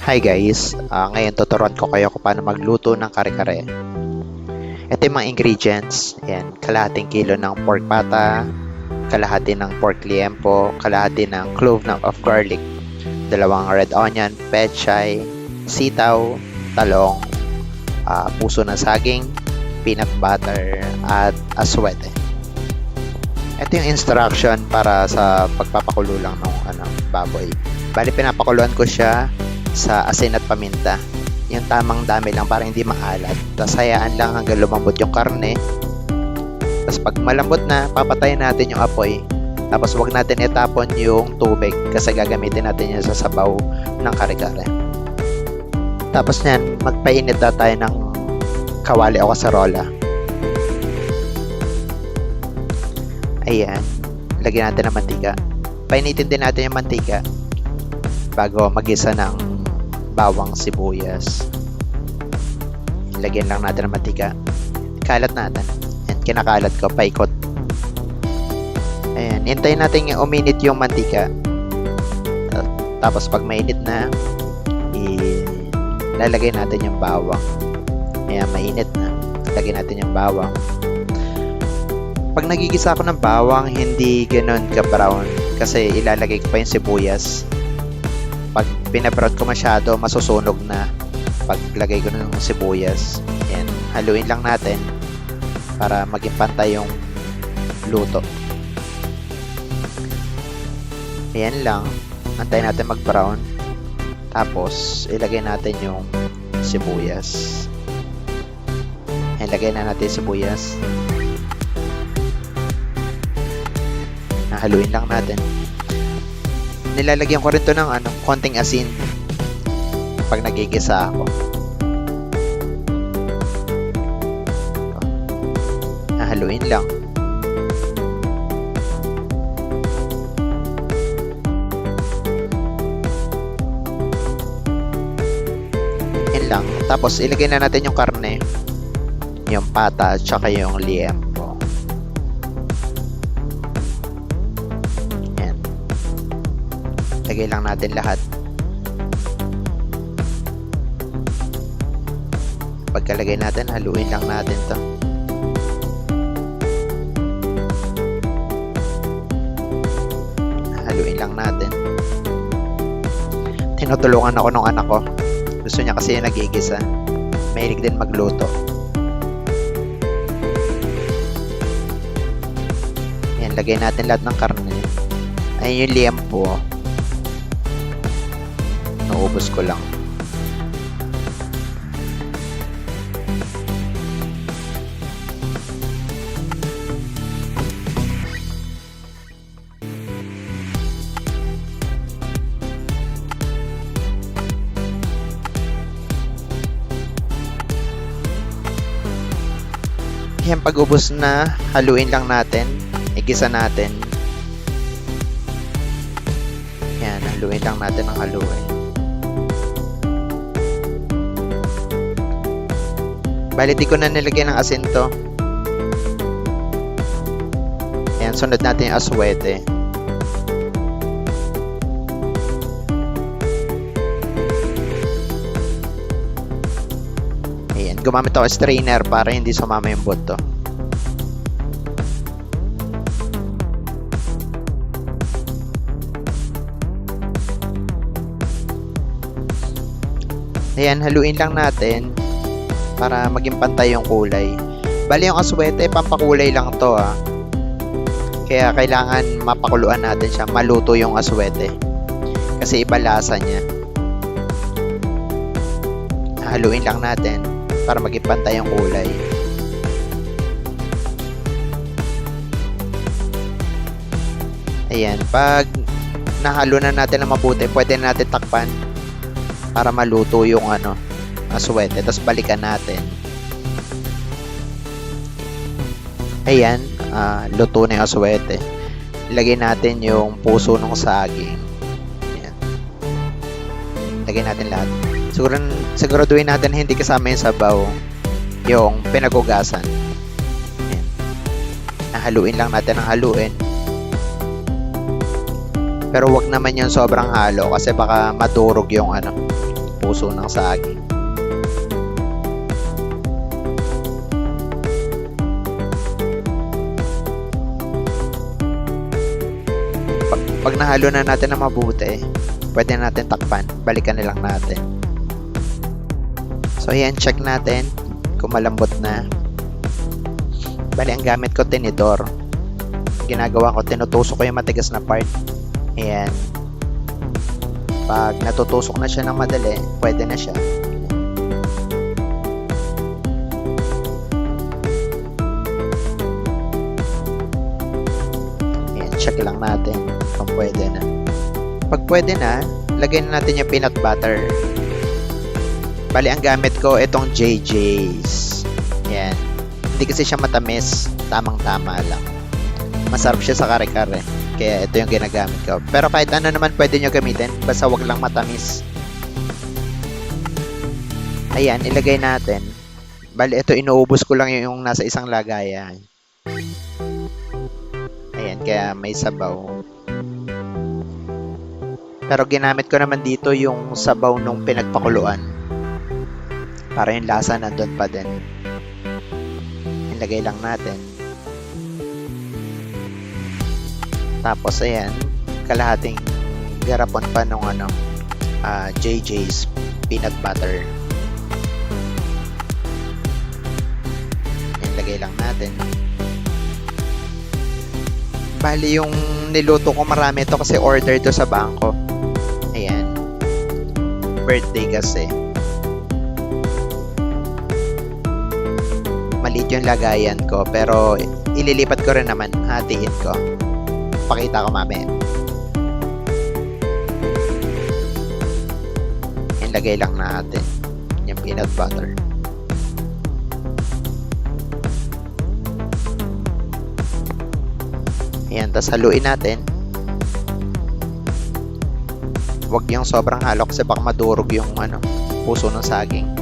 Hi guys, ngayon tuturuan ko kayo kung paano magluto ng kare-kare. Ito yung mga ingredients. Ayan, kalahating kilo ng pork pata, kalahati ng pork liempo, kalahati ng clove of garlic, dalawang red onion, pechay, sitaw, talong, puso ng saging, peanut butter, at aswete. Ito yung instruction para sa pagpapakulo lang ng baboy. Bali, pinapakuluan ko siya sa asin at paminta. Yung tamang dami lang para hindi maalat. Tapos hayaan lang hanggang lumambot yung karne. Tapos pag malambot na, papatayin natin yung apoy. Tapos wag natin itapon yung tubig kasi gagamitin natin yun sa sabaw ng kare-kare. Tapos nyan, magpainit na tayo ng kawali o kasarola. Ayan, lagyan natin ng mantika. Painitin din natin yung mantika bago magisa ng bawang sibuyas. Lagyan lang natin ng mantika. Kalat natin. Ayan, kinakalat ko, paikot. Ayan, hintayin natin uminit yung mantika. Tapos pag mainit na, ilalagay natin yung bawang. Ayan, mainit na. Lagyan natin yung bawang. Pag nagigisa ako ng bawang, hindi ganoon ka-brown kasi ilalagay ko pa yung sibuyas. Pag pinabrown ko masyado, masusunog na pag lagay ko ng sibuyas. Ayan, haluin lang natin para maging pantay yung luto. Ayan lang, antayin natin mag-brown. Tapos, ilagay natin yung sibuyas. Ayan, lagay na natin yung sibuyas. Haluin lang natin. Nilalagyan ko rin to ng konting asin pag nagigisa ako. Haluin lang. Yan lang. Tapos ilagay na natin yung karne, yung pata, at saka yung liempo. Lagay lang natin lahat. Pagkalagay natin, haluin lang natin to. Haluin lang natin. Tinutulungan ako ng anak ko. Gusto niya kasi yung nagigisa. Mahilig din magluto. Ayan, lagay natin lahat ng karne. Ayan yung liempo. Naubos ko lang. Yan, pag ubos na, haluin lang natin. Igisa natin. Yan, haluin lang natin ang haluin. Bali, di ko na nilagyan ng asin to. Ayan, sunod natin yung aswete. Ayan, gumamit ako strainer para hindi sumama yung buto. Ayan, haluin lang natin para maging pantay yung kulay. Bali, yung aswete, pampakulay lang to Kaya kailangan mapakuluan natin siya, maluto yung aswete. Kasi iba lasa niya. Haluin lang natin para maging pantay yung kulay. Ayan, pag nahalo na natin na mabuti, pwede natin takpan para maluto yung aswete, tapos balikan natin. Ayan, luto na yung aswete. Ilagay natin yung puso ng saging. Ayan. Lagay natin lahat. Siguraduhin natin hindi kasama yung sabaw, yung pinagugasan. Ayan. Haluin lang natin ang haluin. Pero wag naman yung sobrang halo kasi baka madurog yung puso ng saging. Pag nahalo na natin na mabuti, pwede natin takpan. Balikan na lang natin. So, ayan, check natin kung malambot na. Bali, ang gamit ko, tinidor. Ginagawa ko, tinutusok ko yung matigas na part. Ayan. Pag natutusok na siya ng madali, pwede na siya. Ayan, check lang natin kung pwede na. Pag pwede na, lagyan na natin yung peanut butter. Bali, ang gamit ko, itong JJ's. Ayan. Hindi kasi siya matamis. Tamang-tama lang. Masarap siya sa kare-kare. Kaya ito yung ginagamit ko. Pero kahit ano naman pwede nyo gamitin. Basta wag lang matamis. Ayan, ilagay natin. Bali, ito inuubos ko lang yung nasa isang lagayan. Ayan, kaya may sabaw. Pero ginamit ko naman dito yung sabaw nung pinagpakuluan. Para yung lasa nandun pa din. Ilagay lang natin. Tapos ayan, kalahating garapon pa nung JJ's peanut butter. Ilagay lang natin. Bali yung niluto ko marami ito kasi order to sa bangko. Ayan. Birthday kasi. Maliit yung lagayan ko pero ililipat ko rin naman, hatiin ko. Pakita ko mamaya. Ilagay lang natin yung peanut butter. Ayan, tapos haluin natin. Huwag yung sobrang halo kasi baka madurog yung puso ng saging.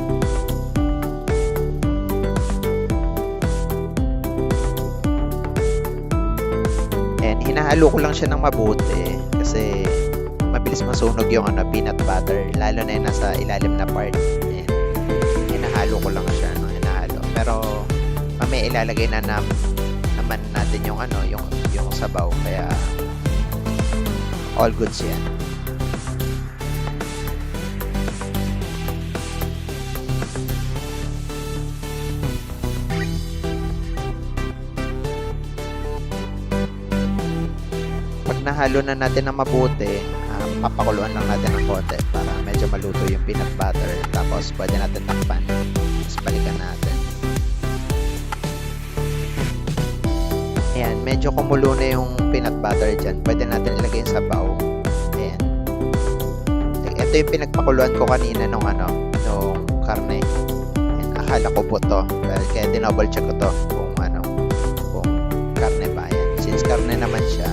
Hinahalo ko lang siya ng mabuti kasi mabilis masunog yung peanut butter, lalo na yung nasa ilalim na part. Ayan. Hinahalo ko lang siya, hinahalo. Pero mamaya ilalagay na naman natin yung yung sabaw, kaya all goods yan. Nahalo na natin ng mabuti, papakuluan lang natin ng konti para medyo maluto yung peanut butter. Tapos pwede natin takpan. Tapos balikan natin. Ayan, medyo kumulo na yung peanut butter dyan. Pwede natin ilagay yung sabaw. Ayan. Ito yung pinagpakuluan ko kanina nung karne. Ayan, akala ko buto. Kaya dinouble check ko to kung karne ba. Ayan. Since karne naman siya,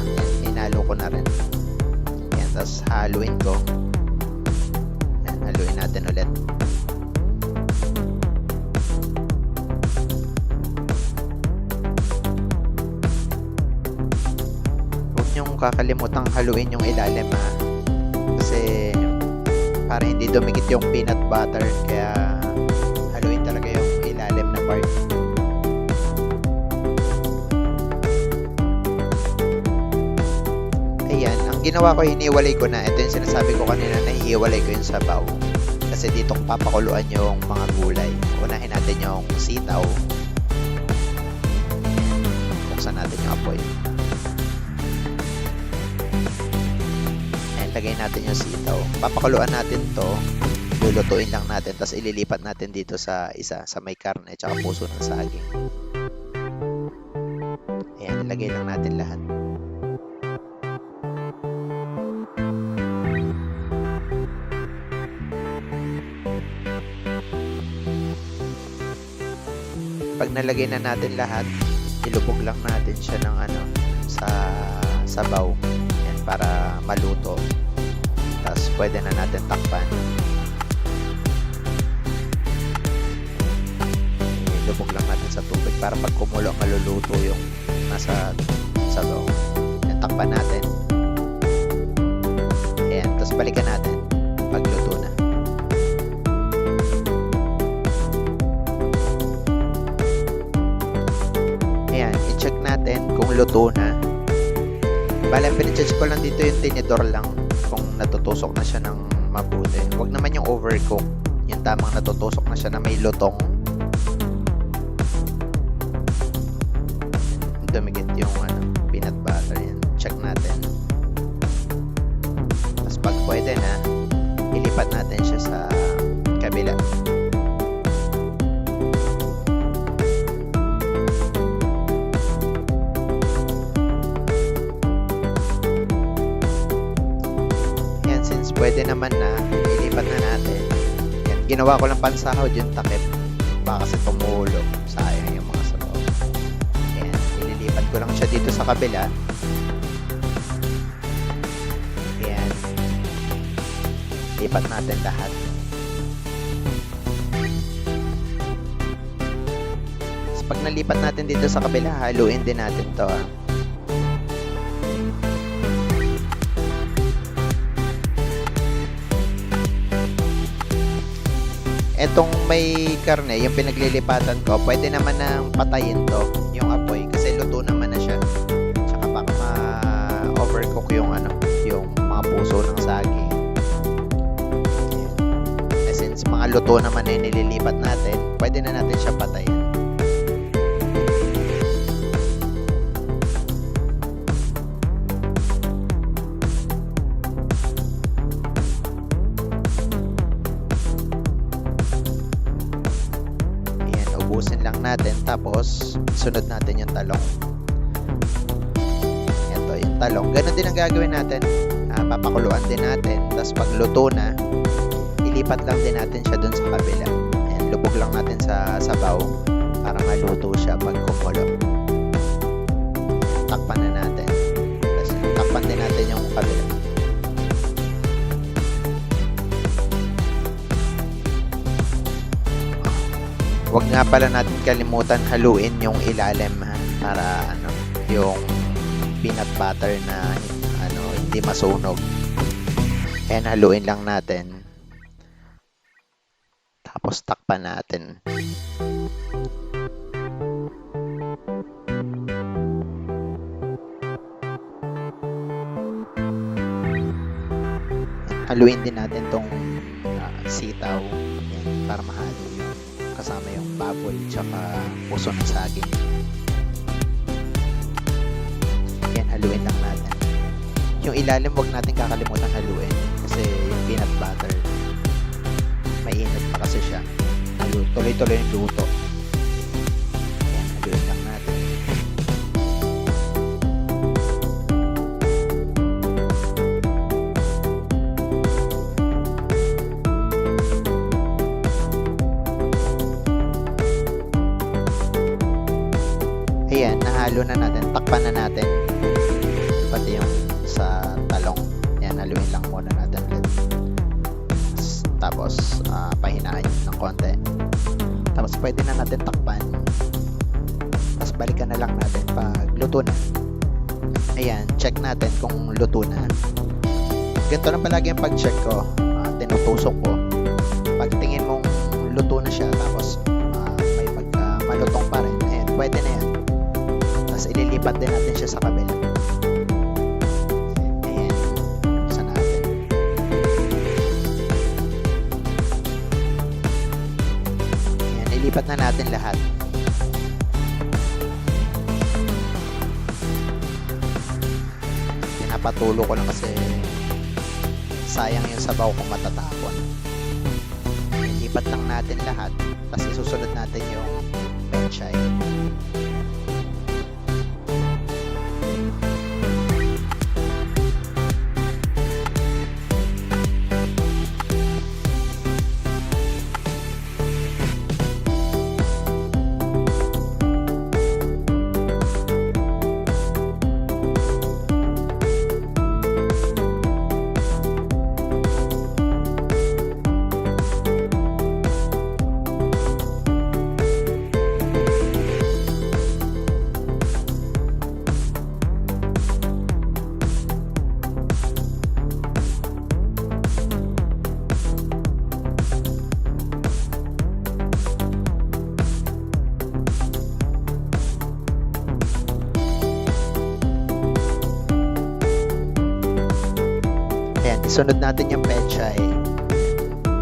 halo ko na rin. Ayan, tapos haluin ko. Ayan, haluin natin ulit. Huwag niyong kakalimutang haluin yung ilalim kasi para hindi dumikit yung peanut butter, kaya haluin talaga yung ilalim na part. Ayan, ang ginawa ko, hiniwalay ko na. Ito yung sinasabi ko kanina na hihiwalay ko yung sabaw. Kasi dito ko papakuluan yung mga gulay. Unahin natin yung sitaw. Buksan natin yung apoy. Ayan, lagay natin yung sitaw. Papakuluan natin to. Lulutuin lang natin. Tapos ililipat natin dito sa may karne tsaka puso ng saging. Ayan, ilagay lang natin lahat. Pag nalagay na natin lahat, ilubog lang natin siya ng sa sabaw. Yan, para maluto. Tapos pwede na natin takpan. Ilubog lang natin sa tubig para pag kumulo, maluluto yung nasa sabaw. Yan, takpan natin. Ayan, tapos balikan natin pag luto na. luto na. Bale, pinag-check ko lang dito yung tinidor lang kung natutusok na siya ng mabuti. Huwag naman yung overcook. Yung tamang natutusok na siya na may lutong. Dumigit yung peanut butter. Yan. Check natin. Tapos pag pwede na, ilipat natin siya sa kabila. Yan, since pwede naman na, ilipat na natin. Yan, ginawa ko lang pansahod yung takip. Baka kasi tumulo. Sayang yung mga sabaw. Yan, ililipat ko lang siya dito sa kabila. Yan. Lipat natin lahat. So, pag nalipat natin dito sa kabila, haluin din natin to. Etong may karne, yung pinaglilipatan ko, pwede naman nang patayin to, yung apoy, kasi luto naman na siya. Tsaka baka ma-overcook yung yung mga puso ng saging. Since mga luto naman na yung nililipat natin, pwede na natin siya patayin. Ayan, ubusin lang natin, tapos sunod natin yung talong. Ito yung talong. Ganun din ang gagawin natin. Papakuluan din natin, tapos pag luto na, ilipat lang din natin siya dun sa kabila. Ayan, lubog lang natin sa sabaw para maluto siya pag kumulo. Takpan na natin. Tapos takpan din natin yung kabila. Huwag nga pala natin kalimutan haluin yung ilalim para yung peanut butter na hindi masunog. Ayan, haluin lang natin. Tapos takpan natin. Haluin din natin tong sitaw. Yan, para mahalo yung kasama yung baboy tsaka puso ng saging. Yan, haluin lang natin. Yung ilalim, wag natin kakalimutan haluin kasi yung peanut butter mainit pa kasi siya. Tuloy-tuloy yung luto. Ayan, haluin lang natin. Ayan, nahalo na natin. Takpan na natin. Pati yung sa talong. Ayan, haluin lang muna natin ulit. Tapos pahinahin ng konti. Tapos pwede na natin takpan. Tapos balikan na lang natin pag luto na. Ayan, check natin kung luto na. Ganito na palagi yung pag-check ko. Tinutusok ko. Pag tingin mong luto na siya, tapos may pagka malutong pa rin, ayan, pwede na yan. Tapos ililipat din natin siya sa kabila. Ilipat na natin lahat. Pinapatulo ko lang kasi sayang yung sabaw kung matatapon. Ilipat lang natin lahat. Tapos isusunod natin yung penchay. sunod natin yung pechay.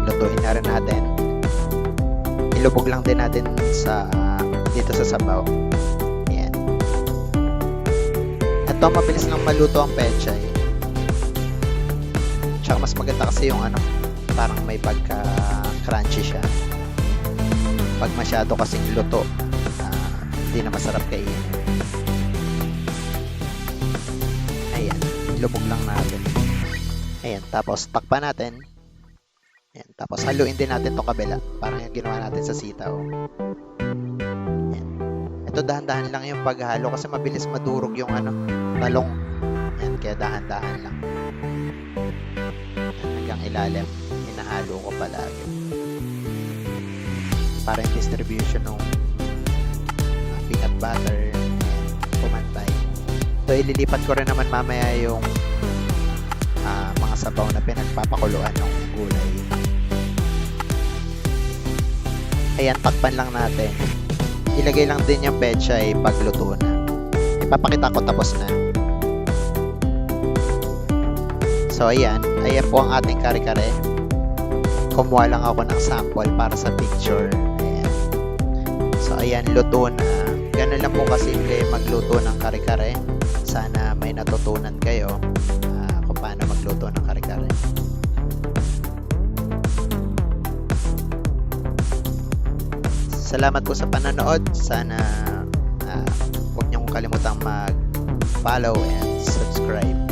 Lutuin na rin natin. Ilubog lang din natin dito sa sabaw. Ayan. Ito, mabilis lang maluto ang pechay. Tsaka mas maganda kasi yung parang may pagka-crunchy siya. Pag masyado kasing luto, hindi na masarap kainin. Ayan, ilubog lang natin. Ayan, tapos takpan natin. Ayan, tapos haluin din natin itong kabila. Parang yung ginawa natin sa sitaw. Ayan. Ito dahan-dahan lang yung paghalo kasi mabilis madurog yung talong. Ayan, kaya dahan-dahan lang. Hanggang ilalim, hinahalo ko palagi. Para yung distribution ng peanut butter pumantay. So, ililipat ko rin naman mamaya yung mga sabaw na pinagpapakuluan ng gulay. Ayan, takpan lang natin. Ilagay lang din yung pechay pagluto na. Ipapakita ko tapos na. So, ayan po ang ating kare-kare. Kumuha lang ako ng sample para sa picture. Ayan. So, ayan, luto na. Ganun lang po kasimple magluto ng kare-kare. Sana may natutunan kayo kung paano magluto ng kare-kare. Salamat po sa panonood. Sana huwag niyong kalimutang mag-follow and subscribe.